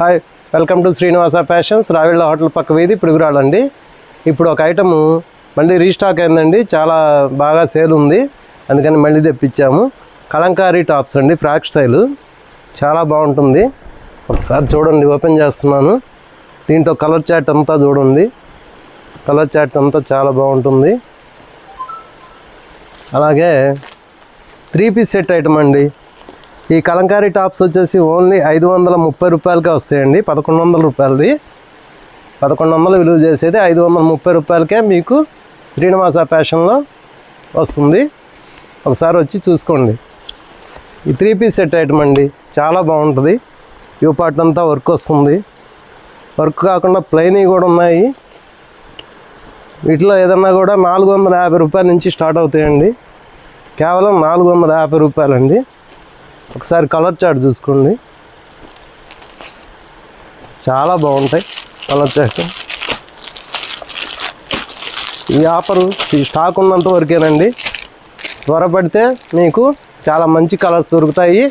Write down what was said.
Hi, welcome to Srinivasa fashions, Ravilla hotel పక్క వీధి, పిడుగురాళ్ళండి. ఇప్పుడు ఒక ఐటము మళ్ళీ రీస్టాక్ అయిందండి, చాలా బాగా సేల్ ఉంది, అందుకని మళ్ళీ తెప్పించాము. కలంకారీ టాప్స్ అండి, ఫ్రాక్ స్టైలు, చాలా బాగుంటుంది. ఒకసారి చూడండి, ఓపెన్ చేస్తున్నాను. దీంట్లో కలర్ చార్ట్ అంతా చూడండి, కలర్ చార్ట్ అంతా చాలా బాగుంటుంది. అలాగే 3 పీస్ సెట్ ఐటమ్ అండి. ఈ కలంకారీ టాప్స్ వచ్చేసి ఓన్లీ 530 రూపాయలకే వస్తాయండి. 1100 రూపాయలది, 1100 విలువ చేసేది 530 రూపాయలకే మీకు శ్రీనివాస ఫ్యాషన్లో వస్తుంది. ఒకసారి వచ్చి చూసుకోండి. ఈ 3 పీస్ సెట్ ఐటమ్ అండి, చాలా బాగుంటుంది. యూ పార్ట్ అంతా వర్క్ వస్తుంది, వర్క్ కాకుండా ప్లెయిన్ కూడా ఉన్నాయి. వీటిలో ఏదన్నా కూడా 450 రూపాయల నుంచి స్టార్ట్ అవుతాయండి. కేవలం 450 రూపాయలండి. ఒకసారి కలర్ చార్ట్ చూసుకోండి, చాలా బాగుంటాయి కలర్ చార్ట్. ఈ ఆఫరు ఈ స్టాక్ ఉన్నంత వరకేనండి. త్వరపడితే మీకు చాలా మంచి కలర్స్ దొరుకుతాయి.